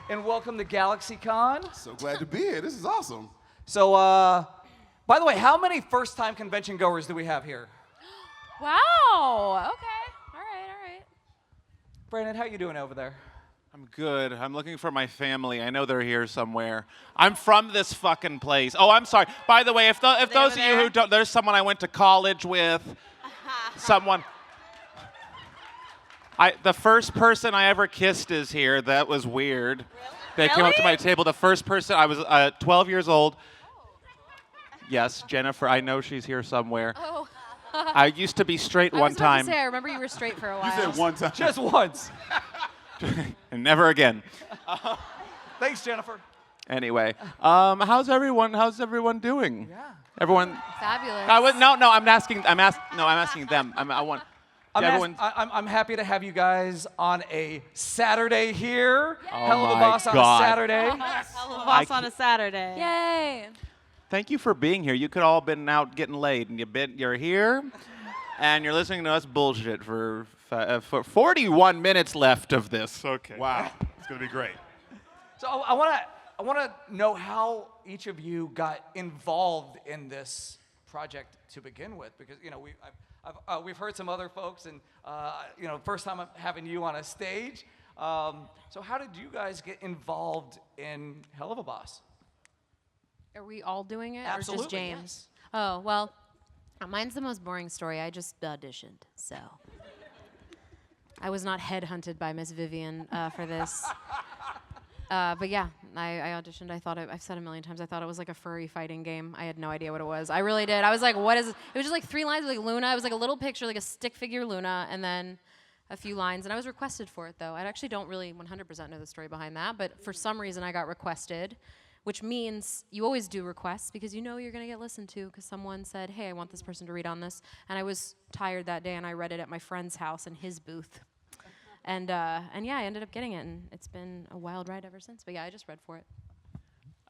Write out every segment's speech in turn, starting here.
and welcome to GalaxyCon. So glad to be here. This is awesome. So, by the way, how many first-time convention goers do we have here? Wow. Okay. All right. Brandon, how you doing over there? I'm good. I'm looking for my family. I know they're here somewhere. I'm from this fucking place. Oh, I'm sorry. By the way, if those of you who don't, there's someone I went to college with. Someone. The first person I ever kissed is here. That was weird. They came up to my table. The first person, I was 12 years old. Yes, Jennifer. I know she's here somewhere. Oh. I used to be straight one time. I was about to say, I remember you were straight for a while. You said one time. Just once. And never again. Thanks, Jennifer. Anyway, how's everyone doing? Yeah. Everyone. Fabulous. I'm asking them. I'm happy to have you guys on a Saturday here. Oh Helluva my Boss on God. a Saturday. Helluva Boss on a Saturday. Yay. Thank you for being here. You could all been out getting laid, and you're here, and you're listening to us bullshit for 41 minutes left of this. Okay. Wow. It's going to be great. So I want to know how each of you got involved in this project to begin with, because we've heard some other folks, and first time I'm having you on a stage. So how did you guys get involved in Helluva Boss? Are we all doing it, Absolutely, or just James? yes. Oh, well, mine's the most boring story. I just auditioned, so. I was not headhunted by Miss Vivienne for this. But yeah, I auditioned. I've said a million times, I thought it was like a furry fighting game. I had no idea what it was. I really did. I was like, what is this? It was just like 3 lines with like Luna. It was like a little picture, like a stick figure Luna, and then a few lines. And I was requested for it, though. I actually don't really 100% know the story behind that, but for some reason I got requested, which means you always do requests because you know you're going to get listened to because someone said, hey, I want this person to read on this. And I was tired that day, and I read it at my friend's house in his booth. And yeah, I ended up getting it, and it's been a wild ride ever since. But yeah, I just read for it.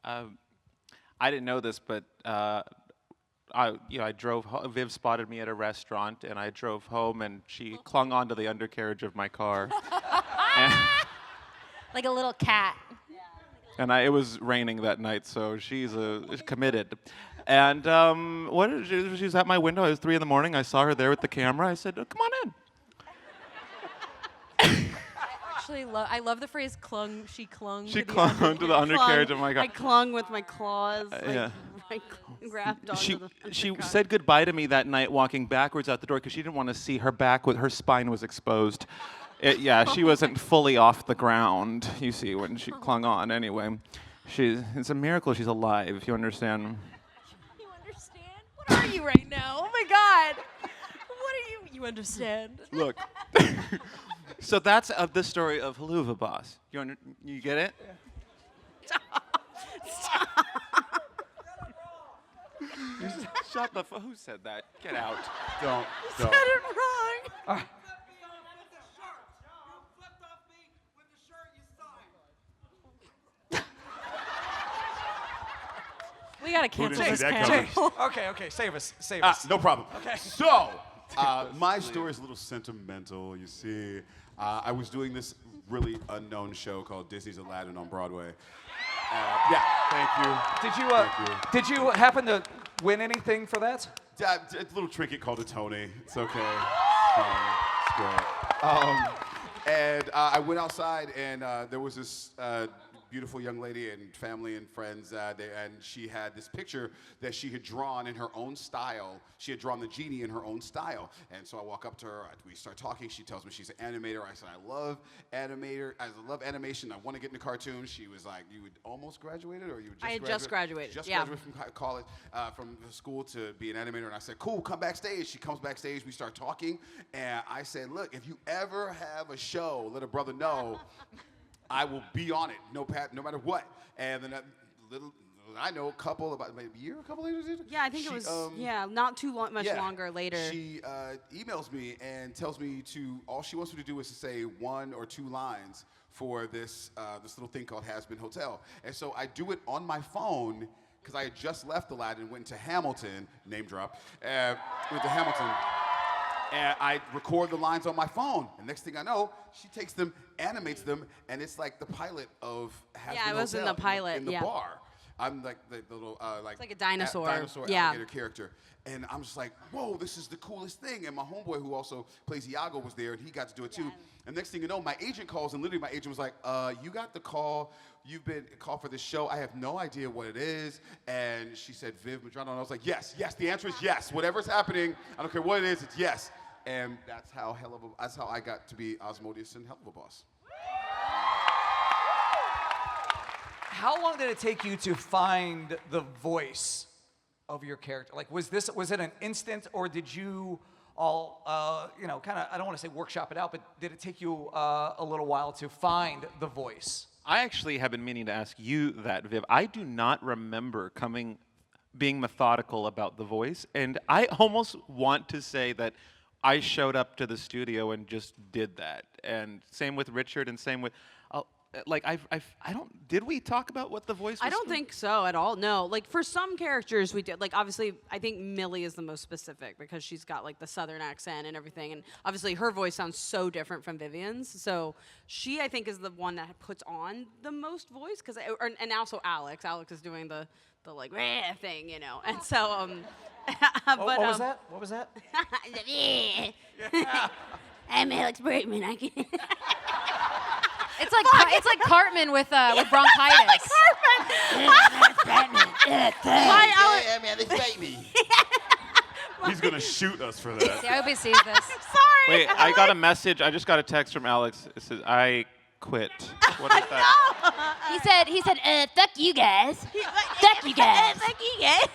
I didn't know this, but I drove. Viv spotted me at a restaurant, and I drove home, and she clung onto the undercarriage of my car. Like a little cat. And it was raining that night, so she's committed. And she was at my window. It was 3 a.m. I saw her there with the camera. I said, oh, "Come on in." I love the phrase "clung." She clung. She clung onto the undercarriage of my car. I clung with my claws. Yeah. I grabbed onto the She undercar. said goodbye to me that night, walking backwards out the door because she didn't want to see her back. With her spine was exposed. She wasn't fully off the ground. You see, when she clung on. Anyway, it's a miracle she's alive. You understand? You understand? What are you right now? Oh my God! What are you? You understand? Look. So that's the story of Helluva Boss. You get it? Stop. Shut the Who said that? Get out. Don't. Said it wrong. We gotta cancel didn't this see that panel. Okay, save us. No problem. Okay. So, my story is a little sentimental, you see. I was doing this really unknown show called Disney's Aladdin on Broadway. Yeah, thank you. Did you happen to win anything for that? It's a little trinket called a Tony. It's okay. It's great. And I went outside, and there was this beautiful young lady and family and friends, and she had this picture that she had drawn in her own style. She had drawn the Genie in her own style. And so I walk up to her, we start talking. She tells me she's an animator. I said, I love animation. I want to get into cartoons. She was like, you had almost graduated, or you just I had just graduated. Just yeah. graduated from college, from the school to be an animator. And I said, cool, come backstage. She comes backstage. We start talking. And I said, look, if you ever have a show, let a brother know. I will be on it, no matter what. And then I know a couple later. Yeah, I think it was, not too much longer later. She emails me and tells me all she wants me to do is to say 1 or 2 lines for this little thing called Hazbin Hotel. And so I do it on my phone because I had just left Aladdin, went to Hamilton, name drop, went to Hamilton. And I record the lines on my phone. And next thing I know, she takes them, animates them, and it's like the pilot of Yeah, it was in the pilot, in the yeah. bar. I'm like the little It's like a dinosaur. dinosaur Yeah. alligator character, and I'm just like, whoa, this is the coolest thing. And my homeboy, who also plays Iago, was there, and he got to do it too. And next thing you know, my agent calls, and literally my agent was like, you got the call. You've been called for this show. I have no idea what it is. And she said, Viv Medrano. And I was like, yes. The answer is yes. Whatever's happening, I don't care what it is, it's yes. And that's how I got to be Asmodeus in Helluva Boss. How long did it take you to find the voice of your character? Like, was it an instant, or did you all, kind of, I don't want to say workshop it out, but did it take you a little while to find the voice? I actually have been meaning to ask you that, Viv. I do not remember being methodical about the voice, and I almost want to say that I showed up to the studio and just did that. And same with Richard, and same with, did we talk about what the voice was? I don't think so at all. No, like for some characters we did. Like obviously, I think Millie is the most specific because she's got like the Southern accent and everything, and obviously her voice sounds so different from Vivienne's. So she, I think, is the one that puts on the most voice. And also Alex. Alex is doing the like "Rah" thing, you know. And so, What was that? What was that? I'm Alex Brakeman. I can. It's like Cartman with bronchitis. Hi, Alex. He's gonna shoot us for that. See, I hope he sees this. Sorry. Wait, I got a message. I just got a text from Alex. It says, I quit. What is that? He said, fuck you guys. Fuck you guys. Fuck you guys.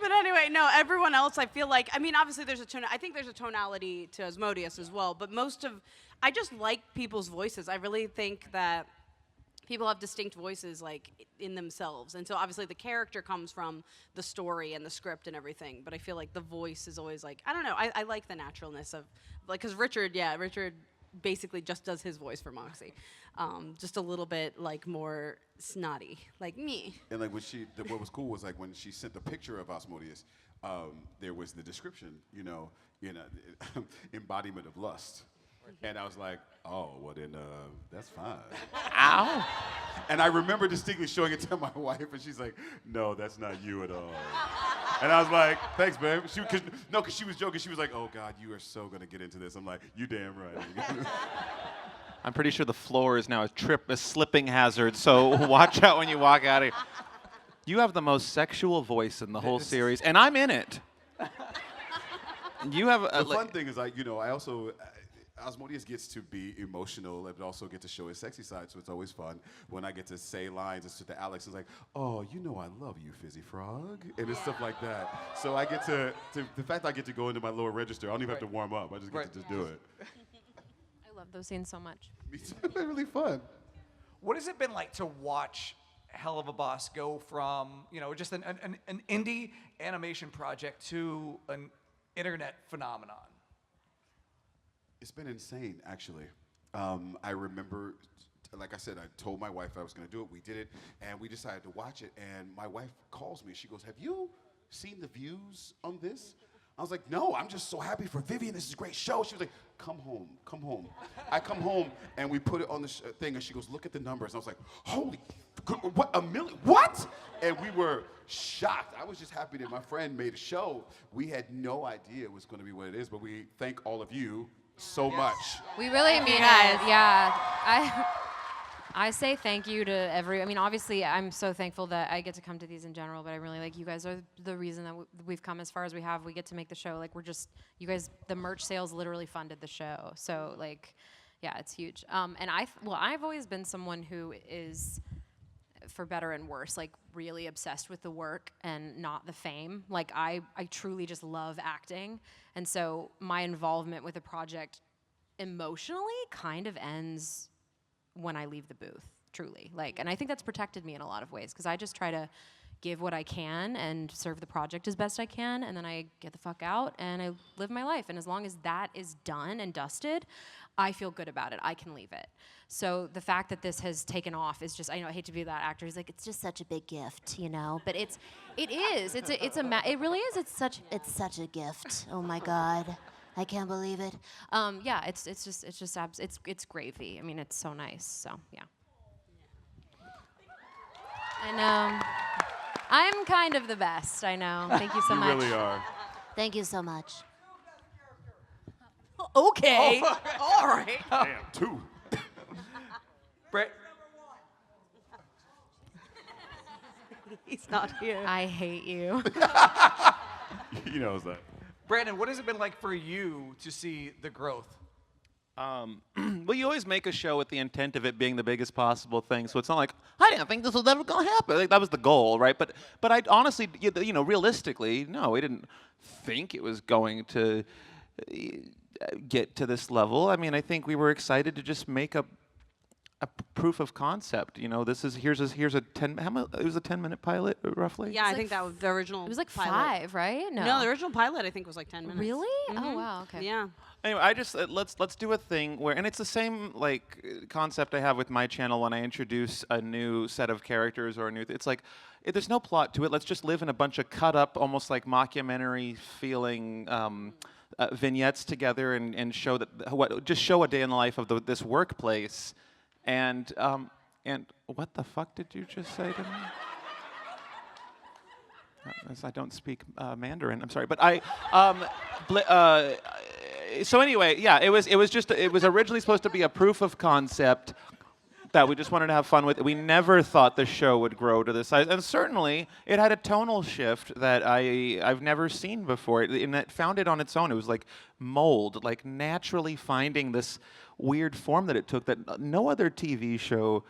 But anyway, no, everyone else, I feel like, I mean, obviously there's I think there's a tonality to Asmodeus as well, but I just like people's voices. I really think that people have distinct voices, like, in themselves. And so obviously the character comes from the story and the script and everything, but I feel like the voice is always like, I don't know, I like the naturalness of, like, because Richard basically just does his voice for Moxie. Just a little bit like more snotty, like me. And like what was cool was like when she sent the picture of Asmodeus, there was the description, embodiment of lust. And I was like, oh, well then, that's fine. Ow. And I remember distinctly showing it to my wife, and she's like, no, that's not you at all. And I was like, thanks, babe. Because she was joking. She was like, oh, God, you are so going to get into this. I'm like, you damn right. I'm pretty sure the floor is now a slipping hazard, so watch out when you walk out of here. You have the most sexual voice in the whole series, and I'm in it. You have The fun thing is, like, I also... Asmodeus gets to be emotional, but also get to show his sexy side, so it's always fun when I get to say lines to Alex. It's like, oh, I love you, Fizzy Frog, and it's stuff like that. So I get to the fact I get to go into my lower register, I don't even have to warm up. I just get to just do it. I love those scenes so much. It's really fun. What has it been like to watch Helluva Boss go from, just an indie animation project to an internet phenomenon? It's been insane, actually. I remember, like I said, I told my wife I was going to do it. We did it, and we decided to watch it. And my wife calls me. She goes, have you seen the views on this? I was like, no, I'm just so happy for Vivienne. This is a great show. She was like, come home. I come home, and we put it on the thing, and she goes, look at the numbers. And I was like, holy, what, 1 million? What? And we were shocked. I was just happy that my friend made a show. We had no idea it was going to be what it is, but we thank all of you so much. We really mean it. Yeah. I say thank you to obviously I'm so thankful that I get to come to these in general, but I really you guys are the reason that we've come as far as we have. We get to make the show. You guys, the merch sales literally funded the show. So yeah, it's huge. And I've always been someone who is, for better and worse, really obsessed with the work and not the fame. I truly just love acting. And so my involvement with a project emotionally kind of ends when I leave the booth, truly. And I think that's protected me in a lot of ways, because I just try to give what I can and serve the project as best I can, and then I get the fuck out and I live my life. And as long as that is done and dusted, I feel good about it. I can leave it. So the fact that this has taken off is just, I hate to be that actor who's like, it's just such a big gift, but it is. It really is. It's such a gift. Oh my God. I can't believe it. Yeah, it's gravy. I mean, it's so nice. So yeah. I know. I'm kind of the best. I know. Thank you so much. You really are. Thank you so much. Okay. All right. Damn, 2. Brett, He's not here. I hate you. He knows that. Brandon, what has it been like for you to see the growth? Well, you always make a show with the intent of it being the biggest possible thing. So it's not like I didn't think this was ever going to happen. Like, that was the goal, right? But I honestly, realistically, no, we didn't think it was going to get to this level. I mean, I think we were excited to just make a proof of concept. Here's a 10. It was a 10-minute pilot, roughly. Yeah, I think that was the original. It was like pilot. 5, right? No, the original pilot I think was like 10 minutes. Really? Oh wow. Okay. Yeah. Anyway, I just let's do a thing where, and it's the same concept I have with my channel when I introduce a new set of characters or a new. It's like there's no plot to it. Let's just live in a bunch of cut up, almost like mockumentary feeling vignettes together and show just show a day in the life of this workplace. And what the fuck did you just say to me? As I don't speak Mandarin, I'm sorry, but so anyway, yeah, it was originally supposed to be a proof of concept that we just wanted to have fun with. We never thought the show would grow to this size, and certainly it had a tonal shift that I've never seen before. And it found it on its own. It was like mold, like naturally finding this weird form that it took that no other TV show.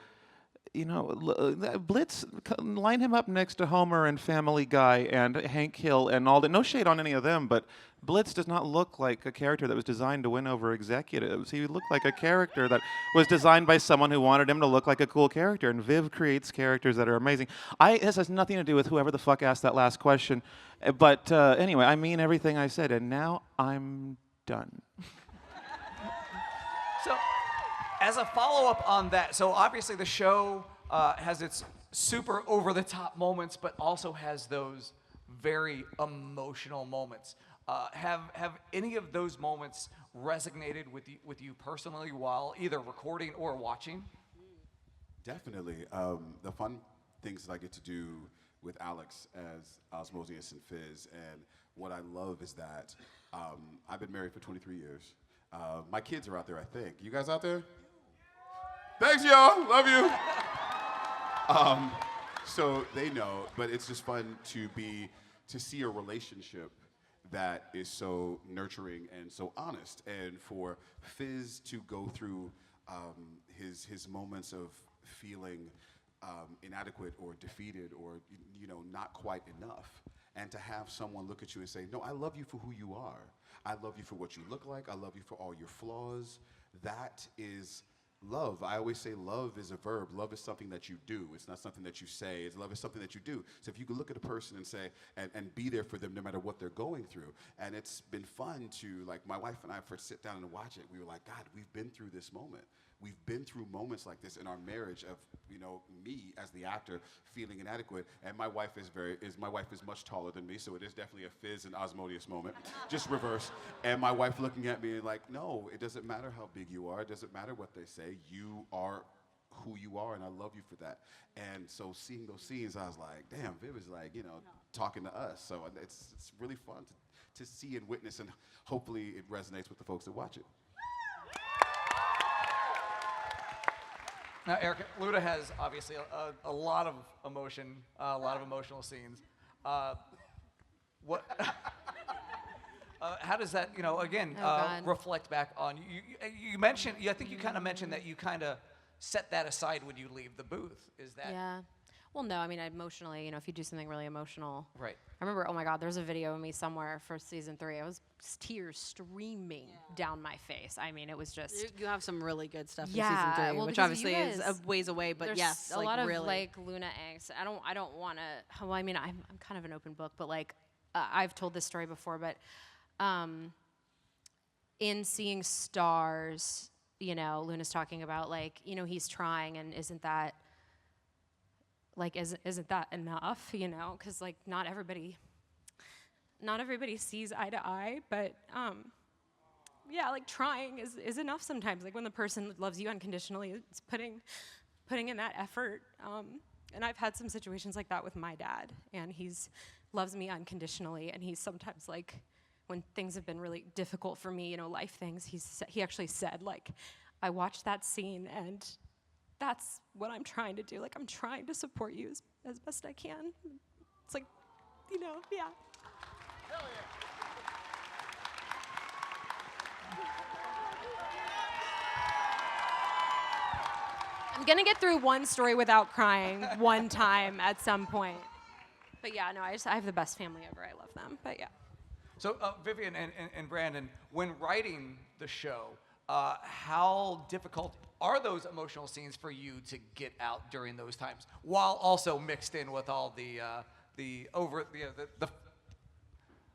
Blitz, line him up next to Homer and Family Guy and Hank Hill and all that. No shade on any of them, but Blitz does not look like a character that was designed to win over executives. He looked like a character that was designed by someone who wanted him to look like a cool character. And Viv creates characters that are amazing. This has nothing to do with whoever the fuck asked that last question. But anyway, I mean everything I said, and now I'm done. So, as a follow-up on that, so obviously the show has its super over-the-top moments, but also has those very emotional moments. Have any of those moments resonated with you personally while either recording or watching? Definitely. The fun things that I get to do with Alex as Osmosis and Fizz, and what I love is that I've been married for 23 years. My kids are out there, I think. You guys out there? Thanks, y'all. Love you. So they know, but it's just fun to see a relationship that is so nurturing and so honest, and for Fizz to go through his moments of feeling inadequate or defeated or not quite enough, and to have someone look at you and say, no, I love you for who you are. I love you for what you look like. I love you for all your flaws. That is love. I always say love is a verb. Love is something that you do. It's not something that you say. Love is something that you do. So if you can look at a person and say, and be there for them no matter what they're going through. And it's been fun to, like, my wife and I first sit down and watch it. We were like, God, we've been through this moment. We've been through moments like this in our marriage of, me as the actor feeling inadequate, and my wife is much taller than me, so it is definitely a Fizz and Osmodeus moment, just reverse. And my wife looking at me like, no, it doesn't matter how big you are, it doesn't matter what they say, you are who you are, and I love you for that. And so seeing those scenes, I was like, damn, Viv is like, talking to us. So it's really fun to see and witness, and hopefully it resonates with the folks that watch it. Now, Erica, Luda has obviously a lot of emotion, a lot of emotional scenes. What? How does that, reflect back on you? You mentioned, I think you kind of mentioned that you kind of set that aside when you leave the booth. Is that? Yeah. Well, no, I mean, emotionally, if you do something really emotional. Right. I remember, oh my God, there's a video of me somewhere for season 3. I was tears streaming down my face. I mean, it was just. You have some really good stuff in Yeah, season 3, well, which because obviously is a ways away, but there's yes, a lot of really. Luna angst. I don't want to. Well, I mean, I'm kind of an open book, but I've told this story before, but in Seeing Stars, Luna's talking about he's trying, and isn't that enough? Because not everybody sees eye to eye, but yeah, like trying is enough sometimes. Like when the person loves you unconditionally, it's putting in that effort. And I've had some situations like that with my dad, and he's loves me unconditionally, and he's sometimes like, when things have been really difficult for me, life things, he actually said, like, I watched that scene, and that's what I'm trying to do. Like, I'm trying to support you as best I can. It's like, yeah. Hell yeah. I'm gonna get through one story without crying one time at some point. But yeah, no, I have the best family ever. I love them. But yeah. So, Vivienne and Brandon, when writing the show, how difficult are those emotional scenes for you to get out during those times, while also mixed in with all the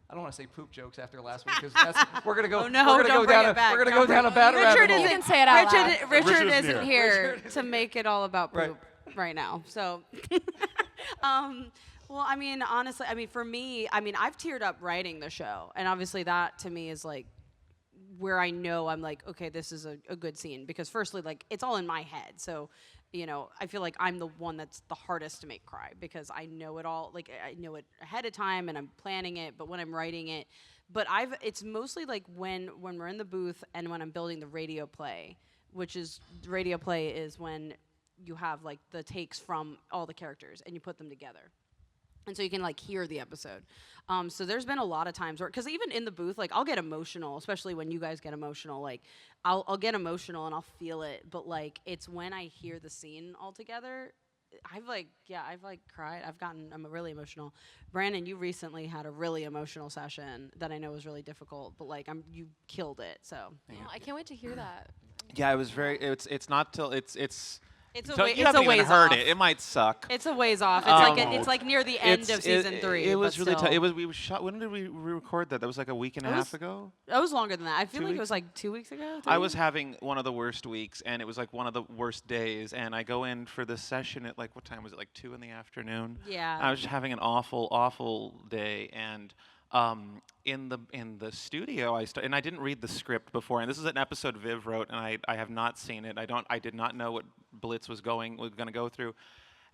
I don't want to say poop jokes after last week because we're gonna go. Oh no! We're gonna don't go bring down. it back. We're gonna Don't go down a bring- bad rabbit Richard hole. isn't- You can say it out loud. Richard Richard's isn't here. here to make it all about Right. poop right now. So, well, I mean, honestly, for me, I've teared up writing the show, and obviously that to me is like where I know I'm like, okay, this is a good scene because firstly, like it's all in my head, so. I feel like I'm the one that's the hardest to make cry because I know it all, like I know it ahead of time and I'm planning it, but when I'm writing it, it's mostly like when we're in the booth and when I'm building the radio play, the radio play is when you have like the takes from all the characters and you put them together. And so you can like hear the episode. So there's been a lot of times where, because even in the booth, like I'll get emotional, especially when you guys get emotional. Like I'll get emotional and I'll feel it, but like it's when I hear the scene all together, I've cried. I've gotten really emotional. Brandon, you recently had a really emotional session that I know was really difficult, but like you killed it. So Oh, I can't wait to hear that. Yeah, it was very. It's not till it's. it's So a, you it's haven't a ways even heard off. it. It might suck. It's a ways off. It's it's like near the end of season 3. It was but really tough. still. We shot. When did we record that? That was like a week and a half ago. That was longer than that. I feel 2 like it weeks? was like 2 weeks ago. I 3 was weeks? having one of the worst weeks, and it was like one of the worst days. And I go in for this session at like, what time was it? Like 2 in the afternoon. Yeah. I was just having an awful day, and in the studio, and I didn't read the script before. And this is an episode Viv wrote, and I have not seen it. I did not know what Blitz was going to go through.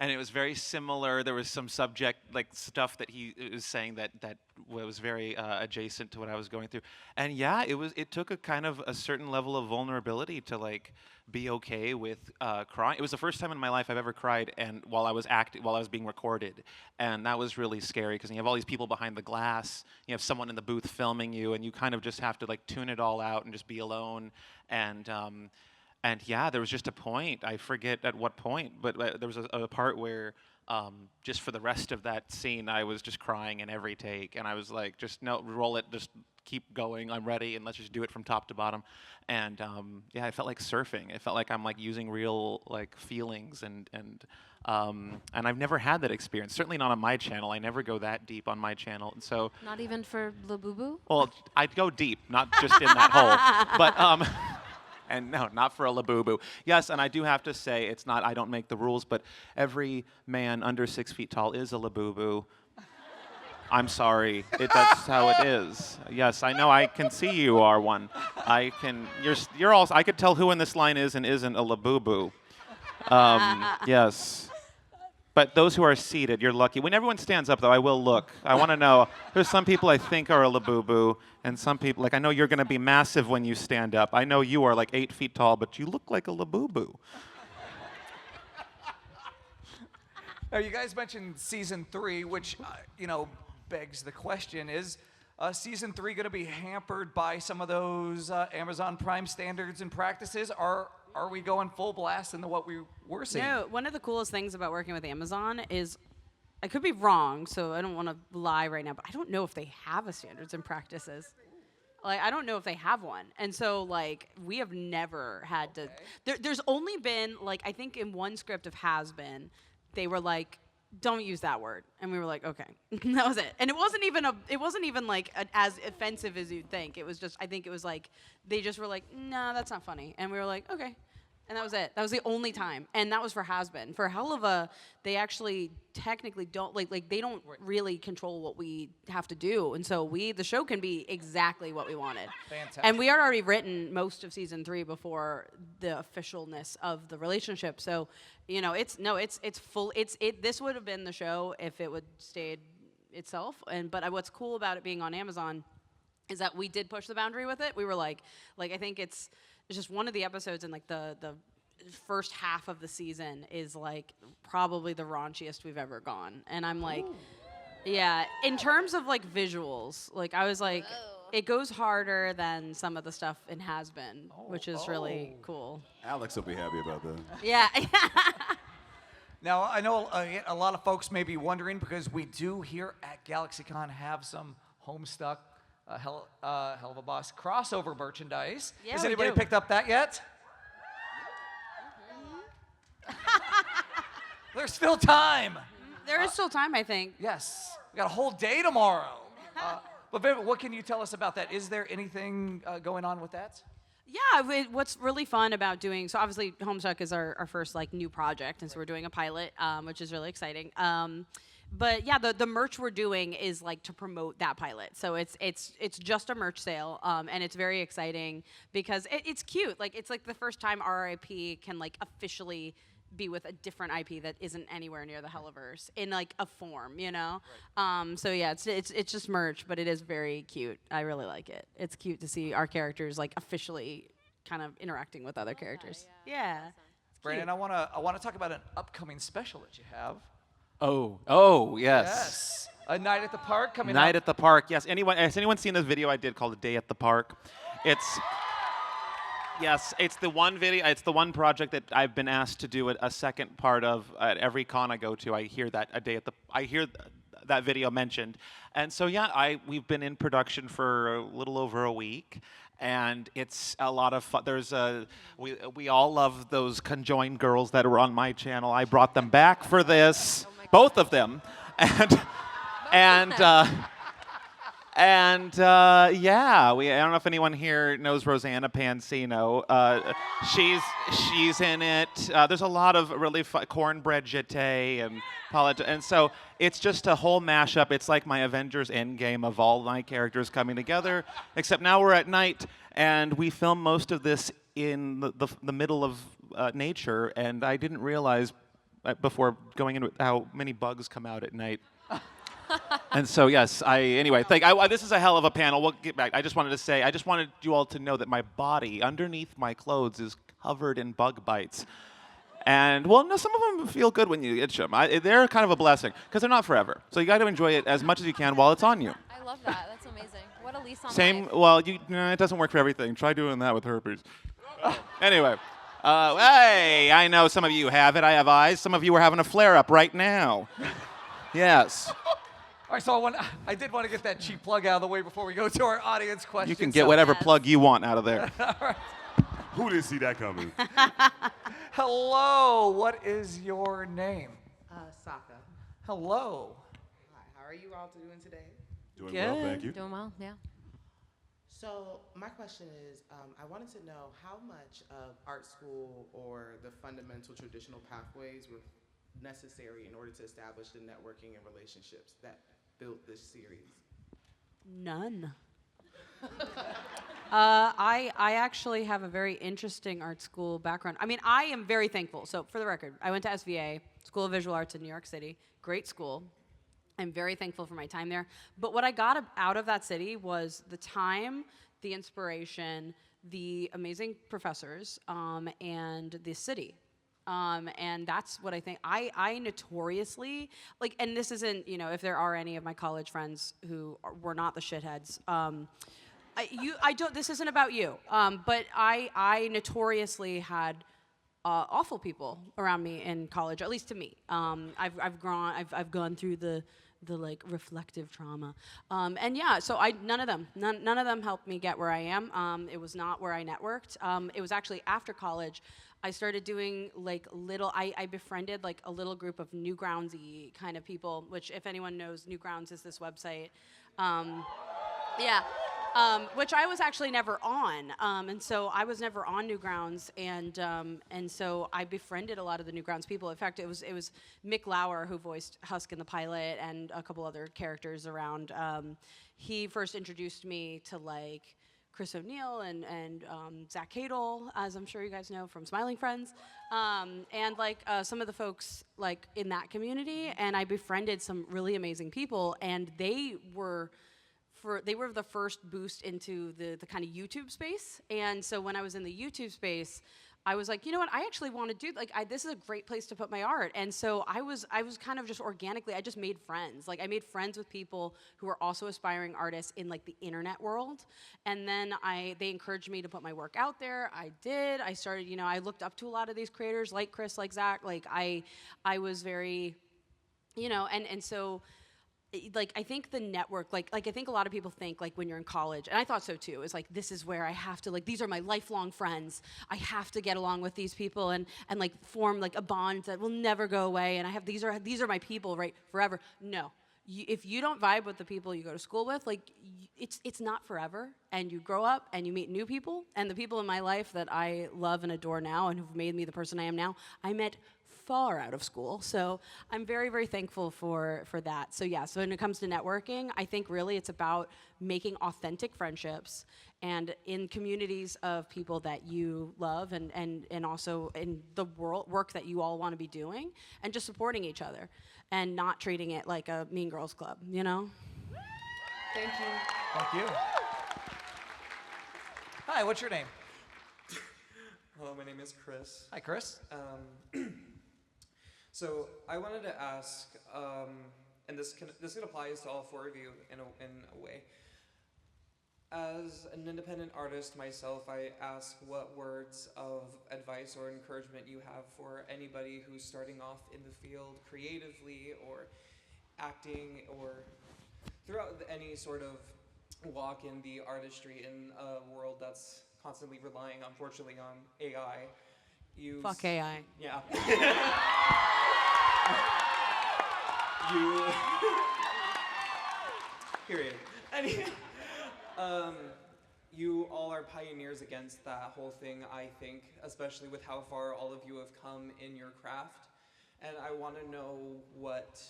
And it was very similar. There was some subject, like stuff that he was saying that was very adjacent to what I was going through. And yeah, it took a kind of a certain level of vulnerability to like be okay with crying. It was the first time in my life I've ever cried, and while I was being recorded, and that was really scary because you have all these people behind the glass. You have someone in the booth filming you, and you kind of just have to like tune it all out and just be alone. And yeah, there was just a point, I forget at what point, but there was a part where just for the rest of that scene, I was just crying in every take. And I was like, just no, roll it, just keep going, I'm ready, and let's just do it from top to bottom. And yeah, I felt like surfing. It felt like I'm like using real like feelings and I've never had that experience. Certainly not on my channel. I never go that deep on my channel. And so Not even for Labubu? well, I'd go deep, not just in that hole. But and no, not for a Labubu. Yes, and I do have to say, it's not, I don't make the rules, but every man under 6 feet tall is a Labubu. I'm sorry, that's how it is. Yes, I know, I can see you are one. You're also, I could tell who in this line is and isn't a Labubu. Yes. But those who are seated, you're lucky. When everyone stands up, though, I will look. I want to know. There's some people I think are a Labubu, and some people, like I know you're going to be massive when you stand up. I know you are like 8 feet tall, but you look like a Labubu. Now, you guys mentioned season 3, which begs the question: is season 3 going to be hampered by some of those Amazon Prime standards and practices? Are we going full blast into what we were seeing? No, one of the coolest things about working with Amazon is, I could be wrong, so I don't want to lie right now, but I don't know if they have a standards and practices. Like, I don't know if they have one. And so, like, we have never had to. There's only been, like, I think in one script of Hazbin, they were like, don't use that word. And we were like, okay. That was it. And it wasn't even like as offensive as you'd think. It was just, I think it was like, they just were like, no, that's not funny. And we were like, okay. And that was it. That was the only time. And that was for Hazbin. For Helluva, they actually technically don't, like they don't really control what we have to do. And so the show can be exactly what we wanted. Fantastic. And we had already written most of season 3 before the officialness of the relationship. So, you know, it's full, this would have been the show if it would stayed itself. But what's cool about it being on Amazon is that we did push the boundary with it. We were like I think it's just one of the episodes in like the first half of the season is like probably the raunchiest we've ever gone. And I'm like, yeah, in terms of like visuals, like I was like, it goes harder than some of the stuff in Hazbin, which is really cool. Alex will be happy about that. Yeah. Now, I know a lot of folks may be wondering, because we do here at GalaxyCon have some Homestuck Helluva Boss crossover merchandise. Yeah, Has we anybody do. picked up that yet? There's still time. There is still time, I think. Yes, we got a whole day tomorrow. But Viv, what can you tell us about that? Is there anything going on with that? Yeah, what's really fun about doing, so obviously Homestuck is our first like new project, and so we're doing a pilot, which is really exciting. But yeah, the merch we're doing is like to promote that pilot. So it's just a merch sale, and it's very exciting because it's cute. Like it's like the first time RIP can like officially be with a different IP that isn't anywhere near the Helluverse in like a form, you know. Right. So yeah, it's just merch, but it is very cute. I really like it. It's cute to see our characters like officially kind of interacting with other characters. Yeah. Brandon, I want to talk about an upcoming special that you have. Oh, yes. Yes. A Night at the Park coming Night up. at the Park. Yes. Has anyone seen this video I did called A Day at the Park? Yes, it's the one video. It's the one project that I've been asked to do a second part of at every con I go to. I hear that that video mentioned, and so yeah, we've been in production for a little over a week, and it's a lot of fun. We all love those conjoined girls that were on my channel. I brought them back for this, both of them, and. Yeah, I don't know if anyone here knows Rosanna Pansino. She's in it. There's a lot of really fun, Cornbread Jeté and so it's just a whole mashup. It's like my Avengers Endgame of all my characters coming together, except now we're at night, and we film most of this in the middle of nature, and I didn't realize before going into it how many bugs come out at night. And so, yes, this is a hell of a panel. We'll get back. I just wanted you all to know that my body, underneath my clothes, is covered in bug bites. And, well, no, some of them feel good when you itch them. They're kind of a blessing, because they're not forever. So you got to enjoy it as much as you can while it's on you. I love that. That's amazing. What a lease on Same, life. well, it doesn't work for everything. Try doing that with herpes. Anyway. Hey, I know some of you have it. I have eyes. Some of you are having a flare-up right now. Yes. All right, so I did want to get that cheap plug out of the way before we go to our audience questions. You can get whatever plug you want out of there. All right. Who didn't see that coming? Hello, what is your name? Saka. Hello. Hi, how are you all doing today? Doing well, thank you. Doing well, yeah. So my question is, I wanted to know how much of art school or the fundamental traditional pathways were necessary in order to establish the networking and relationships that built this series? None. I actually have a very interesting art school background. I mean, I am very thankful. So for the record, I went to SVA, School of Visual Arts in New York City. Great school. I'm very thankful for my time there. But what I got out of that city was the time, the inspiration, the amazing professors, and the city. And that's what I think. I notoriously, like, and this isn't, if there are any of my college friends who were not the shitheads, this isn't about you, but I notoriously had awful people around me in college, or at least to me. I've gone through the like reflective trauma, and yeah. So none of them helped me get where I am. It was not where I networked. It was actually after college. I started doing like I befriended like a little group of Newgrounds-y kind of people, which if anyone knows, Newgrounds is this website. Yeah. which I was actually never on, and so I was never on Newgrounds, and so I befriended a lot of the Newgrounds people. In fact, it was Mick Lauer who voiced Husk in the pilot, and a couple other characters around. He first introduced me to like Chris O'Neill and Zach Cadle, as I'm sure you guys know from Smiling Friends, and like some of the folks like in that community, and I befriended some really amazing people, and they were the first boost into the kind of YouTube space. And so when I was in the YouTube space, I was like, you know what, I actually want to do, like, this is a great place to put my art. And so I was kind of just organically, I just made friends. Like, I made friends with people who were also aspiring artists in like the internet world. And then they encouraged me to put my work out there. I did. I started, I looked up to a lot of these creators, like Chris, like Zach. Like, I was very, and so, like, I think the network, like I think a lot of people think, like, when you're in college, and I thought so too, is like, this is where I have to, like, these are my lifelong friends. I have to get along with these people and like form like a bond that will never go away. And I have, these are my people, right, forever. No. If you don't vibe with the people you go to school with, like, it's not forever. And you grow up and you meet new people. And the people in my life that I love and adore now and who've made me the person I am now, I met far out of school. So I'm very, very thankful for that. So yeah, so when it comes to networking, I think really it's about making authentic friendships and in communities of people that you love and also in the work that you all want to be doing, and just supporting each other and not treating it like a Mean Girls Club, Thank you. Thank you. Hi, what's your name? Hello, my name is Chris. Hi, Chris. So I wanted to ask, and this applies to all four of you in a way. As an independent artist myself, I ask what words of advice or encouragement you have for anybody who's starting off in the field creatively or acting or throughout any sort of walk in the artistry in a world that's constantly relying, unfortunately, on AI. Fuck AI. Yeah. Period. Anyway, you all are pioneers against that whole thing, I think, especially with how far all of you have come in your craft. And I want to know what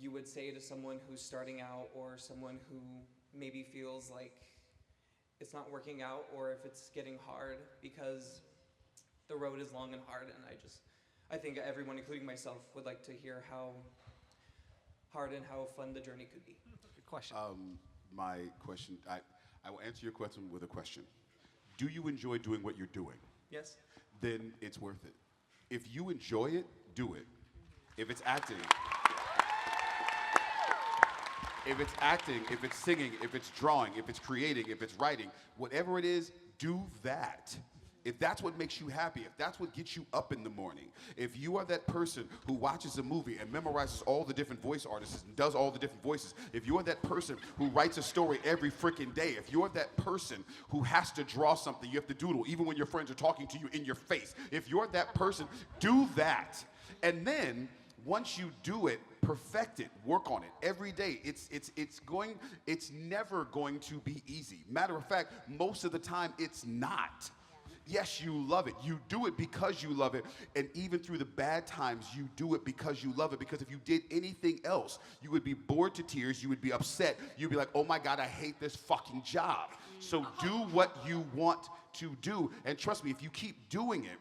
you would say to someone who's starting out, or someone who maybe feels like it's not working out, or if it's getting hard, because the road is long and hard, and I think everyone, including myself, would like to hear how hard and how fun the journey could be. Good question. My question, I will answer your question with a question. Do you enjoy doing what you're doing? Yes? Then it's worth it. If you enjoy it, do it. If it's acting, if it's singing, if it's drawing, if it's creating, if it's writing, whatever it is, do that. If that's what makes you happy, if that's what gets you up in the morning, if you are that person who watches a movie and memorizes all the different voice artists and does all the different voices, if you're that person who writes a story every freaking day, if you're that person who has to draw something, you have to doodle even when your friends are talking to you in your face, if you're that person, do that. And then once you do it, perfect it, work on it every day. It's never going to be easy. Matter of fact, most of the time it's not. Yes, you love it. You do it because you love it. And even through the bad times, you do it because you love it. Because if you did anything else, you would be bored to tears. You would be upset. You'd be like, oh my God, I hate this fucking job. So do what you want to do. And trust me, if you keep doing it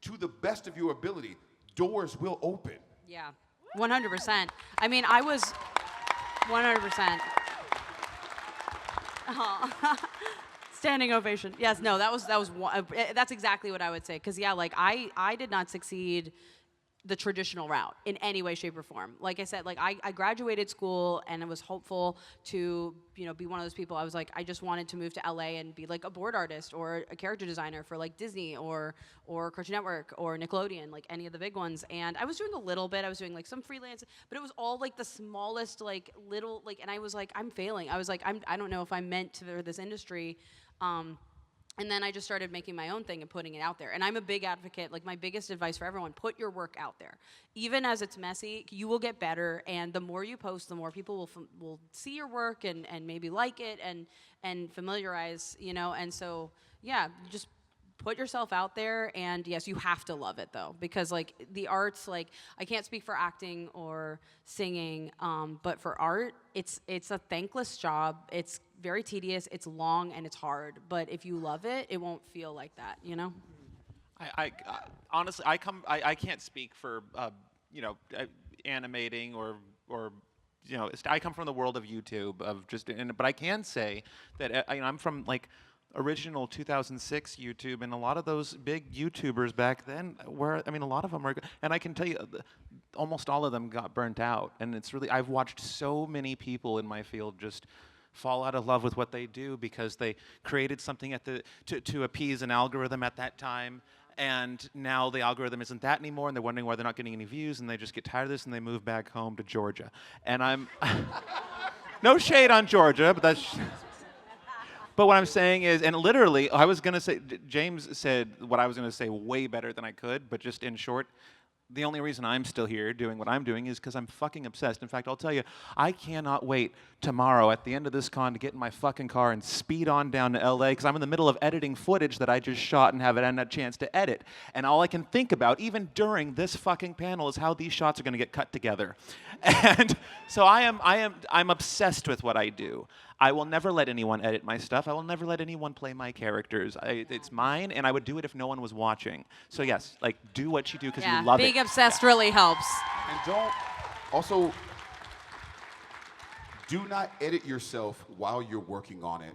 to the best of your ability, doors will open. Yeah, 100%. I mean, I was 100%. Standing ovation. Yes, no, that's exactly what I would say. Because yeah, like I did not succeed the traditional route in any way, shape, or form. Like I said, like I graduated school and I was hopeful to, be one of those people. I was like, I just wanted to move to LA and be like a board artist or a character designer for like Disney or Cartoon Network or Nickelodeon, like any of the big ones. And I was doing a little bit. I was doing like some freelance, but it was all like the smallest, like little, like, and I was like, I'm failing. I was like, I don't know if I'm meant for this industry. And then I just started making my own thing and putting it out there. And I'm a big advocate, like my biggest advice for everyone, put your work out there. Even as it's messy, you will get better. And the more you post, the more people will see your work and maybe like it and familiarize, you know. And so, yeah, just put yourself out there. And yes, you have to love it though, because like the arts, like I can't speak for acting or singing, but for art, it's a thankless job. It's very tedious, it's long, and it's hard. But if you love it, it won't feel like that, you know? I honestly, I can't speak for, animating or I come from the world of YouTube, but I can say that, I'm from, like, original 2006 YouTube, and a lot of those big YouTubers back then a lot of them are, and I can tell you, almost all of them got burnt out, and it's really, I've watched so many people in my field just fall out of love with what they do because they created something to appease an algorithm at that time, and now the algorithm isn't that anymore, and they're wondering why they're not getting any views, and they just get tired of this, and they move back home to Georgia. And I'm no shade on Georgia, but that's. But what I'm saying is, and literally, I was going to say, James said what I was going to say way better than I could, but just in short, the only reason I'm still here doing what I'm doing is because I'm fucking obsessed. In fact, I'll tell you, I cannot wait tomorrow at the end of this con to get in my fucking car and speed on down to LA because I'm in the middle of editing footage that I just shot and haven't had a chance to edit. And all I can think about, even during this fucking panel, is how these shots are going to get cut together. And so I'm obsessed with what I do. I will never let anyone edit my stuff. I will never let anyone play my characters. It's mine, and I would do it if no one was watching. So yes, like, do what you do because you love it. Being obsessed really helps. And do not edit yourself while you're working on it,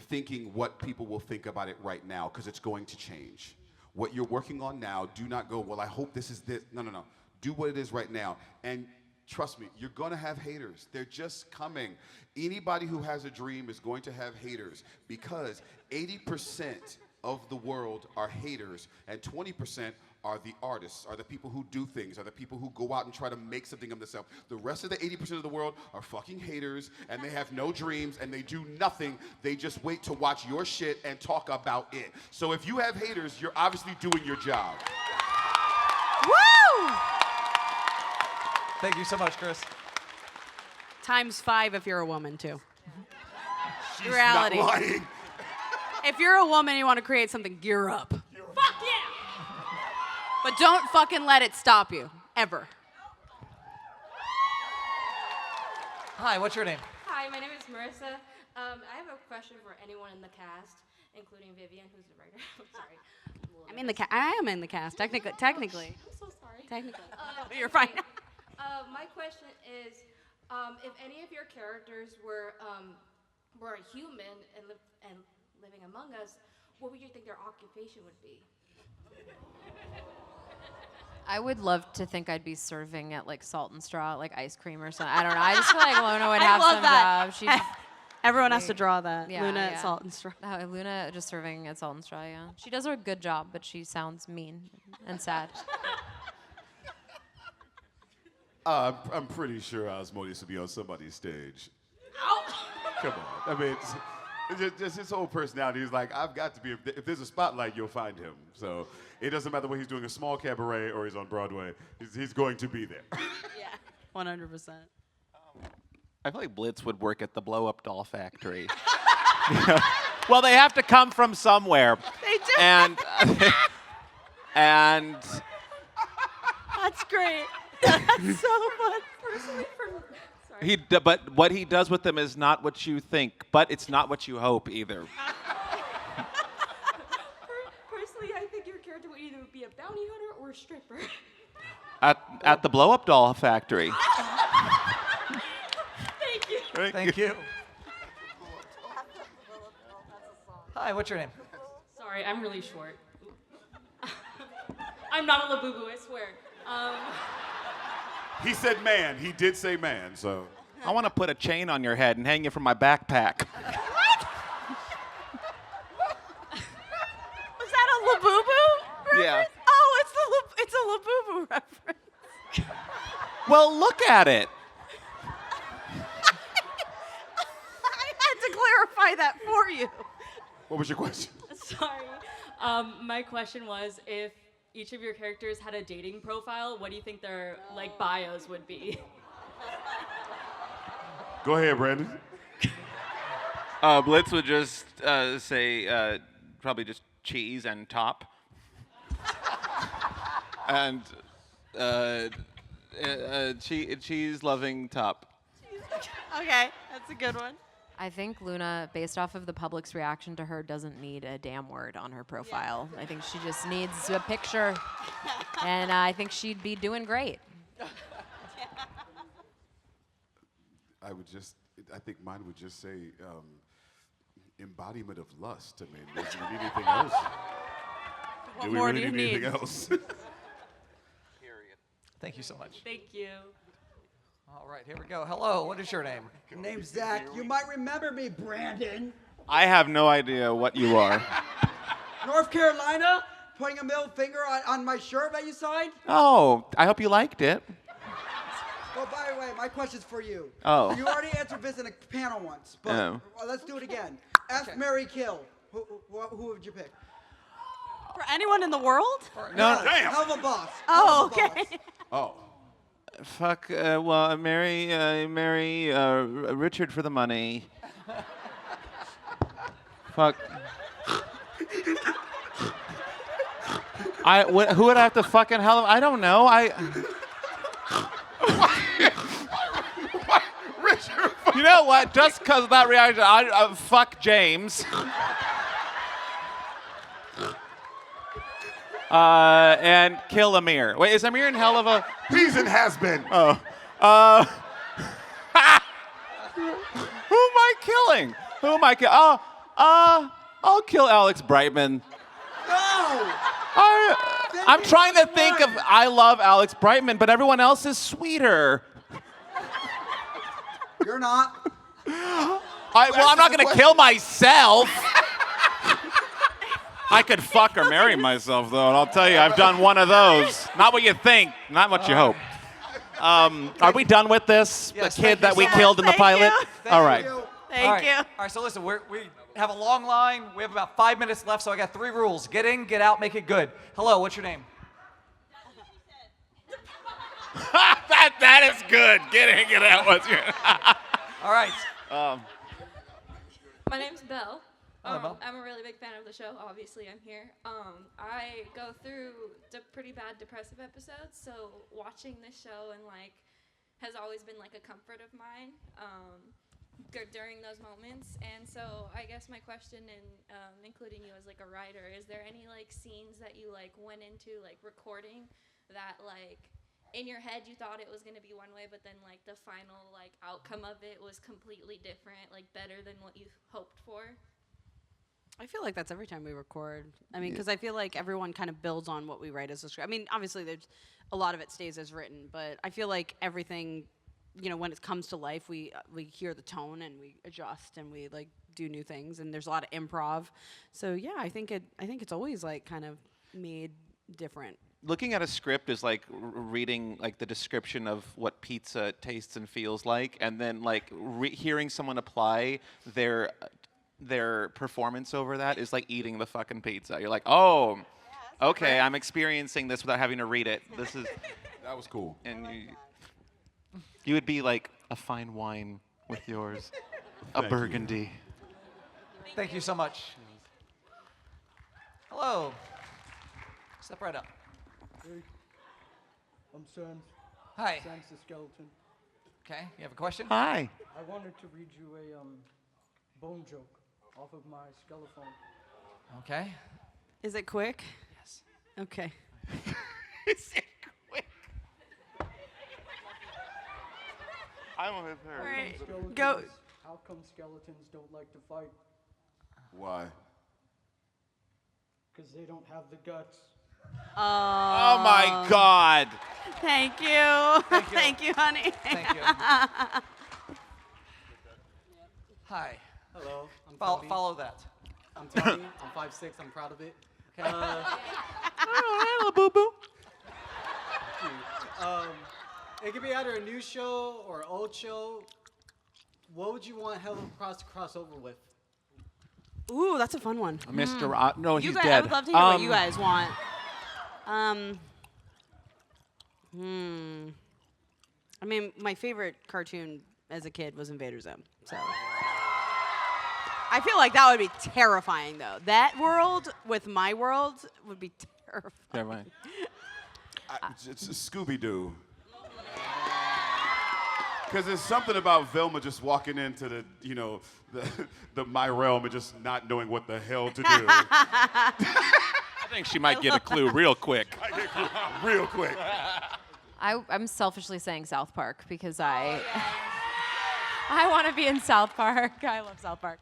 thinking what people will think about it right now, because it's going to change. What you're working on now, do not go, well, I hope this is this. No. Do what it is right now. And trust me, you're gonna have haters. They're just coming. Anybody who has a dream is going to have haters because 80% of the world are haters and 20% are the artists, are the people who do things, are the people who go out and try to make something of themselves. The rest of the 80% of the world are fucking haters and they have no dreams and they do nothing. They just wait to watch your shit and talk about it. So if you have haters, you're obviously doing your job. Woo! Thank you so much, Chris. ×5 if you're a woman, too. She's Reality. not lying. If you're a woman and you want to create something, gear up. Fuck yeah! But don't fucking let it stop you, ever. Hi, what's your name? Hi, my name is Marissa. I have a question for anyone in the cast, including Vivienne, who's the writer. I'm sorry. I am in the cast, technically. I'm so sorry. Technically. You're fine. My question is, if any of your characters were a human and living among us, what would you think their occupation would be? I would love to think I'd be serving at like Salt and Straw, like ice cream or something. I don't know. I just feel like Luna would have some job. She'd Everyone has to draw that. Yeah, Luna yeah. at Salt and Straw. Oh, Luna just serving at Salt and Straw, yeah. She does a good job, but she sounds mean and sad. I'm pretty sure Osmodeus would be on somebody's stage. Come on. I mean, it's just his whole personality. He's like, I've got to be, if there's a spotlight, you'll find him. So it doesn't matter whether he's doing a small cabaret or he's on Broadway. He's going to be there. Yeah, 100%. I feel like Blitz would work at the blow-up doll factory. Well, they have to come from somewhere. They do. And That's great. That's so fun. Personally, sorry. but what he does with them is not what you think, but it's not what you hope either. Personally, I think your character would either be a bounty hunter or a stripper. At the blow-up doll factory. Thank you. Thank you. Hi, what's your name? Sorry, I'm really short. I'm not a labubu, I swear. He said man. He did say man, so. I want to put a chain on your head and hang you from my backpack. Was that a Labubu reference? Yeah. Oh, it's a Labubu reference. Well, look at it. I had to clarify that for you. What was your question? Sorry. My question was, if each of your characters had a dating profile, what do you think their like bios would be? Go ahead, Brandon. Blitz would just say probably just cheese and top. And cheese-loving top. Okay, that's a good one. I think Luna, based off of the public's reaction to her, doesn't need a damn word on her profile. I think she just needs a picture, and I think she'd be doing great. I think mine would just say embodiment of lust. I mean, does you need anything else? What do we more really do you need need? anything else? Thank you so much. Thank you. All right, here we go. Hello, what is your name? Name's Zach. You might remember me, Brandon. I have no idea what you are. North Carolina, putting a middle finger on my shirt that you signed. Oh, I hope you liked it. Well, by the way, my question's for you. Oh. You already answered this in a panel once, but Oh. well, let's do it again. F, marry, kill. Who would you pick? For anyone in the world? No, Damn. Helluva Boss. Oh, Helluva okay. Boss. Oh. fuck. Well, marry Richard for the money. Fuck. Who would I have to fucking hell? I don't know. Richard. You know what? Just because of that reaction, I fuck James. And kill Amir. Wait, is Amir in Helluva? He's in Hazbin. Oh. Who am I killing? I'll kill Alex Brightman. No! I'm trying to think of I love Alex Brightman, but everyone else is sweeter. You're not. I'm not going to kill myself. I could fuck or marry myself, though, and I'll tell you, I've done one of those. Not what you think, not what you hope. Are we done with this? Yes, the thank kid you that we so much. killed in the Thank pilot? you. All right. Thank All right. you. All right, so listen, we have a long line. We have about 5 minutes left, so I got 3 rules. Get in, get out, make it good. Hello, what's your name? that is good. Get in, get out. What's your... All right. My name's Belle. Hello, Belle. I'm a really big fan of the show. Obviously, I'm here. I go through pretty bad depressive episodes, so watching this show and has always been a comfort of mine during those moments. And so I guess my question, and including you as a writer, is there any scenes that you went into recording that in your head you thought it was going to be one way, but then the final outcome of it was completely different, better than what you hoped for? I feel like that's every time we record. I mean, because I feel like everyone kind of builds on what we write as a script. I mean, obviously, there's a lot of it stays as written, but I feel like everything, when it comes to life, we hear the tone and we adjust and we do new things, and there's a lot of improv. So yeah, I think it's always kind of made different. Looking at a script is like reading the description of what pizza tastes and feels like, and then hearing someone apply their performance over that is like eating the fucking pizza. You're like, oh, okay, I'm experiencing this without having to read it. This is That was cool. and you would be like a fine wine with yours, a Thank you. burgundy. Thank you so much. Hello. Step right up. Hey, I'm Sam. Hi. Sam's the skeleton. Okay, you have a question? Hi. I wanted to read you a bone joke off of my skeleton. Okay. Is it quick? Yes. Okay. I'm with her. All right. Skeletons, Go. How come skeletons don't like to fight? Why? Because they don't have the guts. Oh my God. Thank you. Thank you. Thank you, honey. Thank you. Hi. Hello, I'm Follow, Tony. follow that. I'm Tony. I'm 5'6". I'm proud of it. Okay. Hello, boo boo. It could be either a new show or an old show. What would you want Helluva Boss to cross over with? Ooh, that's a fun one. Mr. No, You he's guys, dead. I would love to hear what you guys want. I mean, my favorite cartoon as a kid was Invader Zim. So I feel like that would be terrifying, though. That world with my world would be terrifying. Yeah, right. It's Scooby-Doo. Because there's something about Velma just walking into the, the my realm and just not knowing what the hell to do. I think she might get a clue real quick. Real quick. I'm selfishly saying South Park because I want to be in South Park. I love South Park.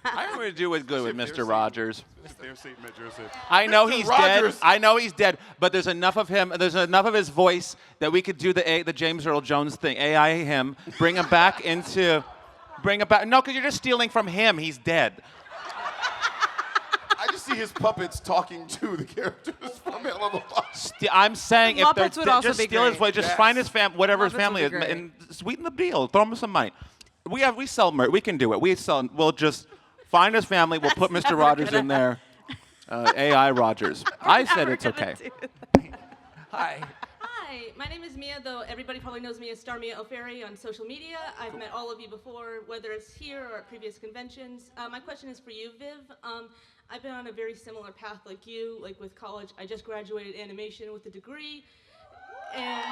I would do it good with Mr. Rogers. Mr. I know Mr. he's Rogers. dead. I know he's dead, but there's enough of him. There's enough of his voice that we could do the James Earl Jones thing. AI him, bring him back. No, because you're just stealing from him. He's dead. I just see his puppets talking to the characters from Helluva Boss. I'm saying if they're Muppets would also just be steal his great. voice, just Yes. find his whatever his Muppets family would is, be great. and sweeten the deal. Throw him some money. We sell merch. We can do it. We'll just find his family. We'll put Mr. Rogers in there. AI Rogers. I said it's okay. Hi. Hi, my name is Mia, though everybody probably knows me as Star Mia O'Ferry on social media. I've met all of you before, whether it's here or at previous conventions. My question is for you, Viv. I've been on a very similar path like you, like with college. I just graduated animation with a degree, and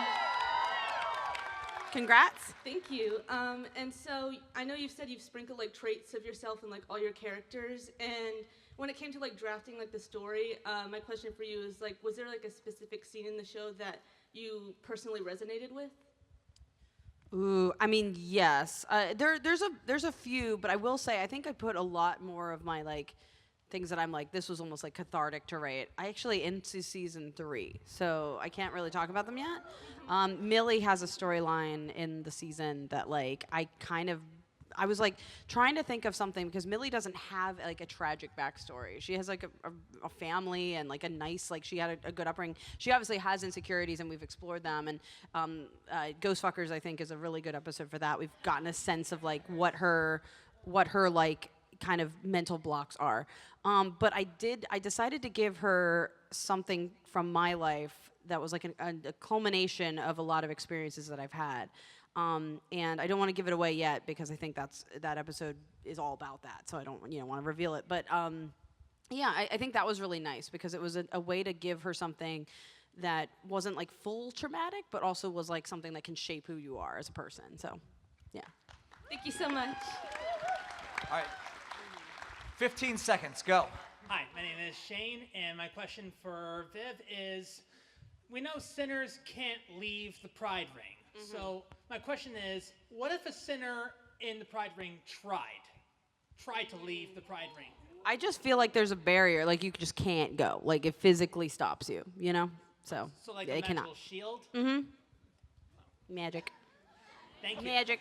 Congrats. thank you. And so I know you've said you've sprinkled like traits of yourself in like all your characters, and when it came to like drafting like the story, my question for you is like, was there like a specific scene in the show that you personally resonated with? Ooh, I mean, yes. There's a few, but I will say I think I put a lot more of my like things that I'm like, this was almost like cathartic to write. I actually into season 3, so I can't really talk about them yet. Millie has a storyline in the season that like I was like trying to think of something because Millie doesn't have like a tragic backstory. She has like a family and like a nice, like she had a good upbringing. She obviously has insecurities and we've explored them. And Ghost Fuckers I think is a really good episode for that. We've gotten a sense of like what her like kind of mental blocks are. But I decided to give her something from my life that was like a culmination of a lot of experiences that I've had. And I don't want to give it away yet because I think that episode is all about that. So I don't want to reveal it. But yeah, I think that was really nice because it was a way to give her something that wasn't like full traumatic, but also was like something that can shape who you are as a person. So, yeah. Thank you so much. All right. 15 seconds. Go. Hi, my name is Shane, and my question for Viv is, we know sinners can't leave the Pride Ring. Mm-hmm. So my question is, what if a sinner in the Pride Ring tried to leave the Pride Ring? I just feel like there's a barrier, like you just can't go, like it physically stops you, So like it a magical cannot. shield? Mm-hmm. Magic. Thank you. Magic.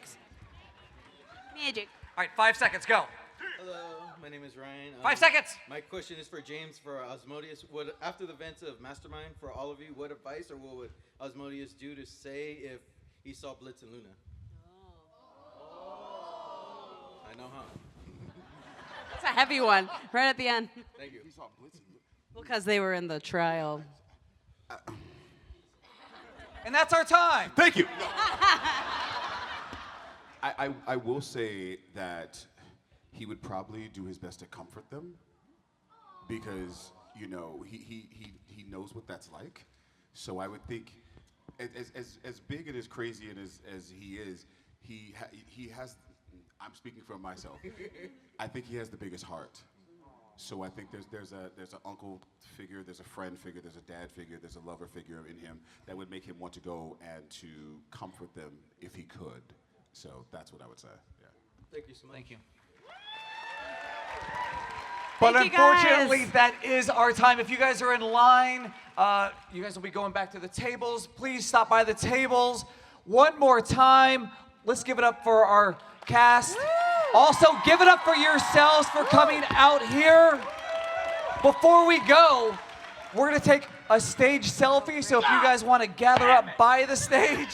All right, 5 seconds. Go. Hello, my name is Ryan. 5 seconds. My question is for James for Osmodius. After the events of Mastermind, for all of you, what advice or what would Osmodius do to say if he saw Blitz and Luna? Oh. I know, huh? It's a heavy one, right at the end. Thank you. He saw Blitz and Luna. Well, because they were in the trial. And that's our time. Thank you. No. I will say that he would probably do his best to comfort them because he knows what that's like. So I would think, as big and as crazy and as he is, he has. I'm speaking for myself. I think he has the biggest heart. So I think there's an uncle figure, there's a friend figure, there's a dad figure, there's a lover figure in him that would make him want to go and to comfort them if he could. So that's what I would say. Yeah. Thank you so much. Thank you. But Thank you, unfortunately, guys. that is our time. If you guys are in line, you guys will be going back to the tables. Please stop by the tables. One more time, let's give it up for our cast. Also, give it up for yourselves for coming out here. Before we go, we're going to take a stage selfie. So if you guys want to gather up by the stage.